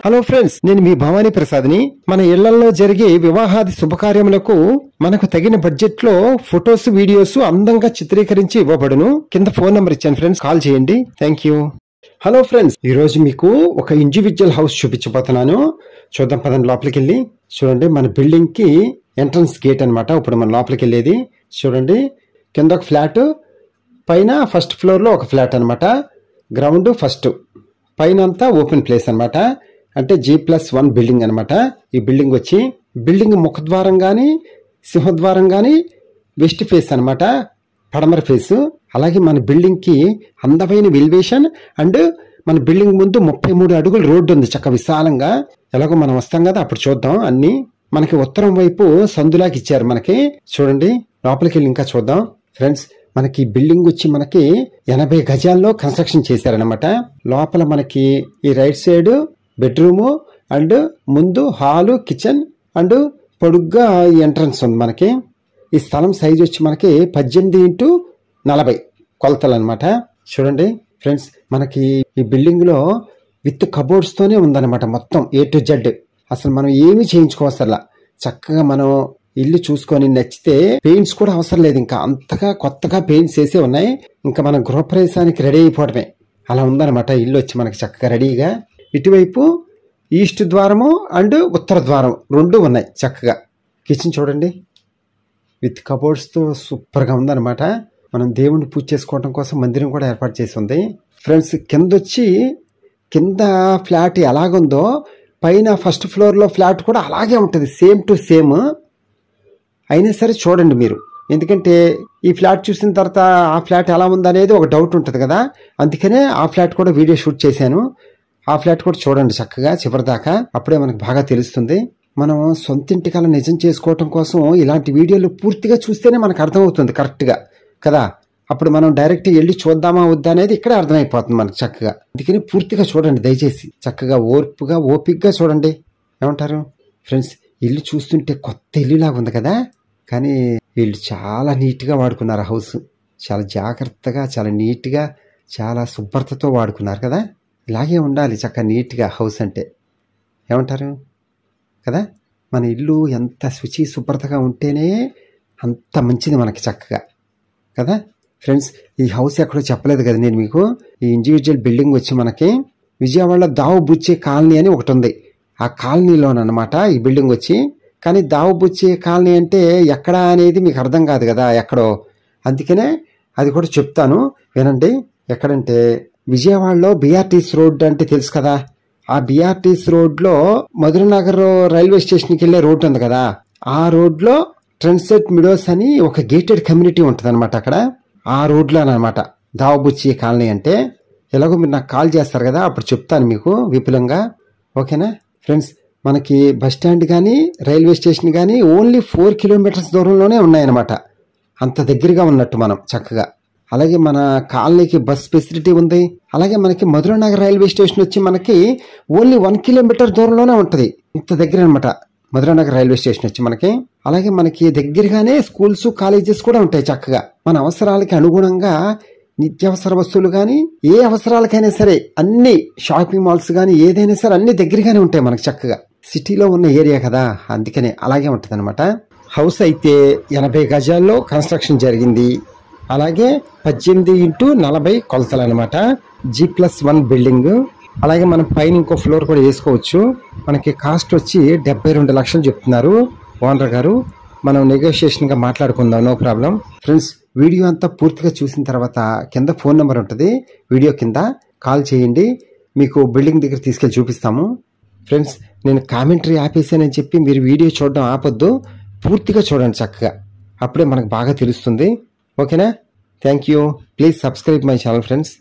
Hello friends, నేను మీ భవానీ ప్రసాద్ని. మన ఇళ్లలో జరిగే వివాహాది శుభకార్యములకు మనకు తగిన బడ్జెట్ లో ఫొటోస్, వీడియోస్ అందంగా చిత్రీకరించి ఇవ్వబడును. కింద ఫోన్ నంబర్ ఇచ్చాను ఫ్రెండ్స్, కాల్ చేయండి. Thank you. హలో ఫ్రెండ్స్, ఈ రోజు మీకు ఒక ఇండివిజువల్ హౌస్ చూపించబోతున్నాను. చూద్దాం పదండి లోపలికి వెళ్ళి. చూడండి, మన బిల్డింగ్ కి ఎంట్రన్స్ గేట్ అన్నమాట. ఇప్పుడు మన లోపలికి వెళ్ళేది. చూడండి, కింద ఒక ఫ్లాట్, పైన ఫస్ట్ ఫ్లోర్ లో ఒక ఫ్లాట్ అన్నమాట. గ్రౌండ్ ఫస్ట్, పైన అంతా ఓపెన్ ప్లేస్ అన్నమాట. అంటే G+1 బిల్డింగ్ అన్నమాట. ఈ బిల్డింగ్ వచ్చి బిల్డింగ్ ముఖద్వారం గాని సింహద్వారం గాని వెస్ట్ ఫేస్ అన్నమాట, పడమర ఫేస్. అలాగే మన బిల్డింగ్ కి అందమైన ఎలివేషన్ అండ్ మన బిల్డింగ్ ముందు 33 అడుగుల రోడ్డు ఉంది, చక్క విశాలంగా. ఎలాగో మనం వస్తాం కదా, అప్పుడు చూద్దాం. అన్ని మనకి ఉత్తరం వైపు సందులాకి ఇచ్చారు మనకి. చూడండి, లోపలికి వెళ్ళి ఇంకా చూద్దాం ఫ్రెండ్స్. మనకి బిల్డింగ్ వచ్చి మనకి 80 గజాల్లో కన్స్ట్రక్షన్ చేశారనమాట. లోపల మనకి ఈ రైట్ సైడ్ బెడ్రూమ్ అండ్ ముందు హాలు, కిచెన్ అండ్ పొడుగ్గా ఎంట్రన్స్ ఉంది మనకి. ఈ స్థలం సైజ్ వచ్చి మనకి 18x40 కొలతలు అనమాట. చూడండి ఫ్రెండ్స్, మనకి ఈ బిల్డింగ్ లో విత్ కబోర్డ్స్ తోనే ఉందన్నమాట, మొత్తం A to Z. అసలు మనం ఏమీ చేయించుకోవసరలా, చక్కగా మనం ఇల్లు చూసుకొని నచ్చితే పెయింట్స్ కూడా అవసరం లేదు. ఇంకా అంతగా కొత్తగా పెయింట్స్ వేసే ఉన్నాయి. ఇంకా మన గృహప్రవేశానికి రెడీ అయిపోవడమే. అలా ఉందన్నమాట ఇల్లు వచ్చి మనకి చక్కగా రెడీగా. ఇటువైపు ఈస్ట్ ద్వారము అండ్ ఉత్తర ద్వారం రెండు ఉన్నాయి చక్కగా. కిచెన్ చూడండి, విత్ కబోర్డ్స్ తో సూపర్ గా ఉందన్నమాట. మనం దేవుణ్ణి పూజ చేసుకోవడం కోసం మందిరం కూడా ఏర్పాటు చేసి ఉంది ఫ్రెండ్స్. కింద ఫ్లాట్ ఎలాగుందో పైన ఫస్ట్ ఫ్లోర్ లో ఫ్లాట్ కూడా అలాగే ఉంటుంది, సేమ్ టు సేమ్. అయినా సరే చూడండి మీరు, ఎందుకంటే ఈ ఫ్లాట్ చూసిన తర్వాత ఆ ఫ్లాట్ ఎలా ఉందనేది ఒక డౌట్ ఉంటుంది కదా. అందుకనే ఆ ఫ్లాట్ కూడా వీడియో షూట్ చేశాను. ఆ ఫ్లాట్ కూడా చూడండి చక్కగా చివరిదాకా, అప్పుడే మనకు బాగా తెలుస్తుంది. మనం సొంత ఇంటికలా నిజం చేసుకోవటం కోసం ఇలాంటి వీడియోలు పూర్తిగా చూస్తేనే మనకు అర్థమవుతుంది కరెక్ట్ గా కదా. అప్పుడు మనం డైరెక్ట్ వెళ్ళి చూద్దామా వద్దా అనేది ఇక్కడే అర్థమైపోతుంది మనకు చక్కగా. అందుకని పూర్తిగా చూడండి దయచేసి, చక్కగా ఓర్పుగా ఓపిక్గా చూడండి. ఏమంటారు ఫ్రెండ్స్? ఇల్లు చూస్తుంటే కొత్త ఇల్లు లాగా ఉంది కదా, కానీ వీళ్ళు చాలా నీట్గా వాడుకున్నారు హౌస్. చాలా జాగ్రత్తగా, చాలా నీట్గా, చాలా శుభ్రతతో వాడుకున్నారు కదా. ఇలాగే ఉండాలి చక్కగా నీట్గా హౌస్ అంటే. ఏమంటారు కదా? మన ఇల్లు ఎంత శుచి శుభ్రతగా ఉంటేనే అంత మంచిది మనకి చక్కగా కదా ఫ్రెండ్స్. ఈ హౌస్ ఎక్కడో చెప్పలేదు కదా నేను మీకు. ఈ ఇండివిజువల్ బిల్డింగ్ వచ్చి మనకి విజయవాడలో దావుబుచ్చే కాలనీ అని ఒకటి ఉంది. ఆ కాలనీలోనమాట ఈ బిల్డింగ్ వచ్చి. కానీ దావుబుచ్చే కాలనీ అంటే ఎక్కడ అనేది మీకు అర్థం కాదు కదా, ఎక్కడో. అందుకనే అది కూడా చెప్తాను వినండి. ఎక్కడంటే విజయవాడలో BRTS రోడ్ అంటే తెలుసు కదా. ఆ BRTS రోడ్లో మధురనగర్ రైల్వే స్టేషన్కి వెళ్ళే రోడ్ ఉంది కదా, ఆ రోడ్లో ట్రెండ్సెట్ మిడోస్ అని ఒక గేటెడ్ కమ్యూనిటీ ఉంటుంది అనమాట. అక్కడ ఆ రోడ్లో అనమాట దావుబుచ్చే కాలనీ అంటే. ఎలాగో మీరు నాకు కాల్ చేస్తారు కదా, అప్పుడు చెప్తాను మీకు విపులంగా. ఓకేనా ఫ్రెండ్స్? మనకి బస్ స్టాండ్ కానీ రైల్వే స్టేషన్ కానీ ఓన్లీ 4 కిలోమీటర్స్ దూరంలోనే ఉన్నాయన్నమాట. అంత దగ్గరగా ఉన్నట్టు మనం చక్కగా. అలాగే మన కాలనీకి బస్ ఫెసిలిటీ ఉంది. అలాగే మనకి మధురనగర్ రైల్వే స్టేషన్ వచ్చి మనకి ఓన్లీ 1 కిలోమీటర్ దూరంలోనే ఉంటుంది. ఇంత దగ్గర అనమాట మధురనగర్ రైల్వే స్టేషన్ వచ్చి మనకి. అలాగే మనకి దగ్గరగానే స్కూల్స్, కాలేజెస్ కూడా ఉంటాయి చక్కగా. మన అవసరాలకి అనుగుణంగా నిత్యావసర వస్తువులు కానీ ఏ అవసరాలకైనా సరే అన్ని షాపింగ్ మాల్స్ కానీ ఏదైనా సరే అన్ని దగ్గరగానే ఉంటాయి మనకి చక్కగా. సిటీలో ఉన్న ఏరియా కదా, అందుకనే అలాగే ఉంటుంది అనమాట. హౌస్ అయితే 80 గజాల్లో కన్స్ట్రక్షన్ జరిగింది. అలాగే 18x40 కొలతలు అనమాట. G+1 building. అలాగే మనం పైన ఇంకో ఫ్లోర్ కూడా వేసుకోవచ్చు. మనకి కాస్ట్ వచ్చి 72 లక్షలు చెప్తున్నారు ఓనర్ గారు. మనం నెగోషియేషన్ గా మాట్లాడుకుందాం, నో ప్రాబ్లం ఫ్రెండ్స్. వీడియో అంతా పూర్తిగా చూసిన తర్వాత కింద ఫోన్ నెంబర్ ఉంటుంది, వీడియో కింద కాల్ చేయండి. మీకు బిల్డింగ్ దగ్గర తీసుకెళ్ళి చూపిస్తాము ఫ్రెండ్స్. నేను కామెంటరీ ఆపేసానని చెప్పి మీరు వీడియో చూడడం ఆపొద్దు, పూర్తిగా చూడండి చక్కగా, అప్పుడే మనకు బాగా తెలుస్తుంది. ఓకేనా? Thank you. Please subscribe my channel friends.